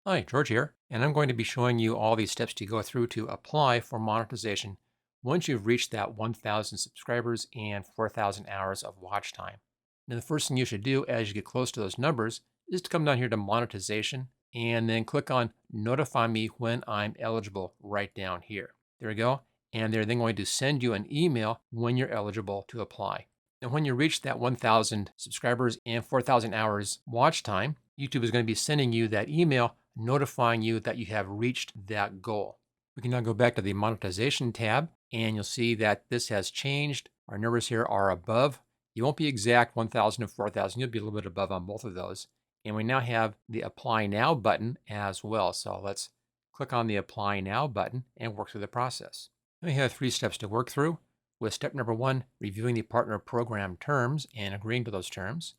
Hi, George here, and I'm going to be showing you all these steps to go through to apply for monetization once you've reached that 1,000 subscribers and 4,000 hours of watch time. Now, the first thing you should do as you get close to those numbers is to come down here to monetization and then click on notify me when I'm eligible right down here. There we go. And they're then going to send you an email when you're eligible to apply. And when you reach that 1,000 subscribers and 4,000 hours watch time, YouTube is going to be sending you that email notifying you that you have reached that goal. We can now go back to the monetization tab and you'll see that this has changed. Our numbers here are above. You won't be exact 1,000 and 4,000. You'll be a little bit above on both of those. And we now have the apply now button as well. So let's click on the apply now button and work through the process. We have 3 steps to work through, with step number 1, reviewing the partner program terms and agreeing to those terms.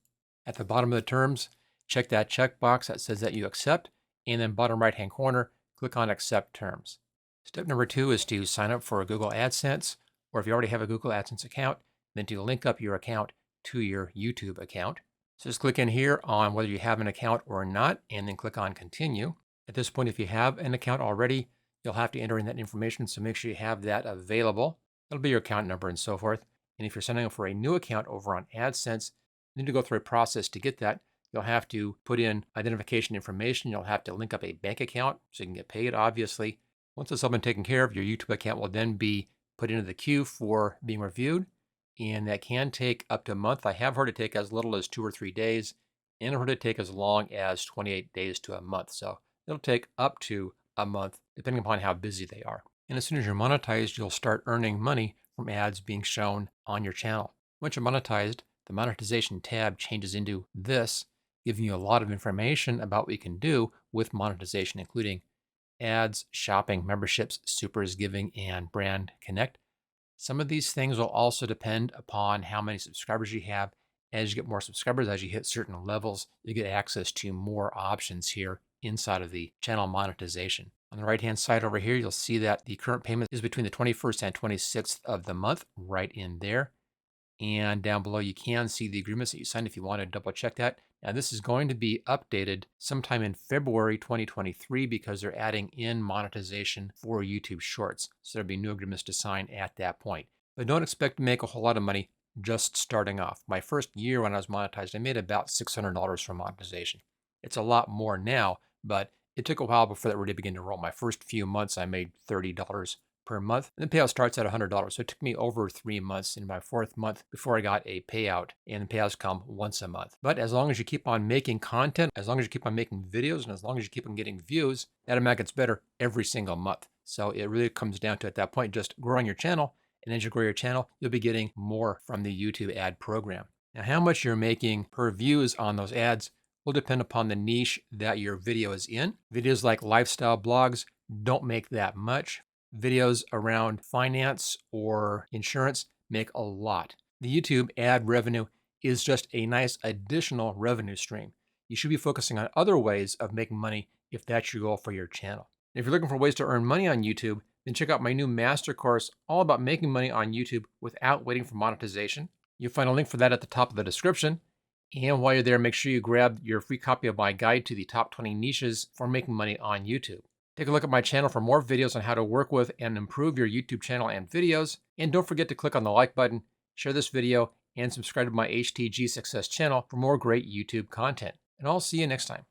At the bottom of the terms, check that checkbox that says that you accept, and then bottom right hand corner, click on accept terms. Step number 2 is to sign up for a Google AdSense, or if you already have a Google AdSense account, then to link up your account to your YouTube account. So just click in here on whether you have an account or not, and then click on continue. At this point, if you have an account already, you'll have to enter in that information, so make sure you have that available. It'll be your account number and so forth. And if you're signing up for a new account over on AdSense, you need to go through a process to get that. You'll have to put in identification information. You'll have to link up a bank account so you can get paid, obviously. Once it's all been taken care of, your YouTube account will then be put into the queue for being reviewed. And that can take up to a month. I have heard it take as little as 2 or 3 days, and I've heard it take as long as 28 days to a month. So it'll take up to a month, depending upon how busy they are. And as soon as you're monetized, you'll start earning money from ads being shown on your channel. Once you're monetized, the monetization tab changes into this, giving you a lot of information about what you can do with monetization, including ads, shopping, memberships, supers, giving, and brand connect. Some of these things will also depend upon how many subscribers you have. As you get more subscribers, as you hit certain levels, you get access to more options here inside of the channel monetization. On the right-hand side over here, you'll see that the current payment is between the 21st and 26th of the month, right in there. And down below, you can see the agreements that you signed if you want to double check that. Now, this is going to be updated sometime in February 2023 because they're adding in monetization for YouTube Shorts. So there'll be new agreements to sign at that point. But don't expect to make a whole lot of money just starting off. My first year when I was monetized, I made about $600 from monetization. It's a lot more now, but it took a while before that really began to roll. My first few months, I made $30 per month. And the payout starts at $100. So it took me over 3 months in my 4th month before I got a payout. And the payouts come once a month. But as long as you keep on making content, as long as you keep on making videos, and as long as you keep on getting views, that amount gets better every single month. So it really comes down to, at that point, just growing your channel. And as you grow your channel, you'll be getting more from the YouTube ad program. Now, how much you're making per views on those ads will depend upon the niche that your video is in. Videos like lifestyle blogs don't make that much. Videos around finance or insurance make a lot. The YouTube ad revenue is just a nice additional revenue stream. You should be focusing on other ways of making money if that's your goal for your channel. If you're looking for ways to earn money on YouTube, then check out my new master course all about making money on YouTube without waiting for monetization. You'll find a link for that at the top of the description. And while you're there, make sure you grab your free copy of my guide to the top 20 niches for making money on YouTube. Take a look at my channel for more videos on how to work with and improve your YouTube channel and videos. And don't forget to click on the like button, share this video, and subscribe to my HTG Success channel for more great YouTube content. And I'll see you next time.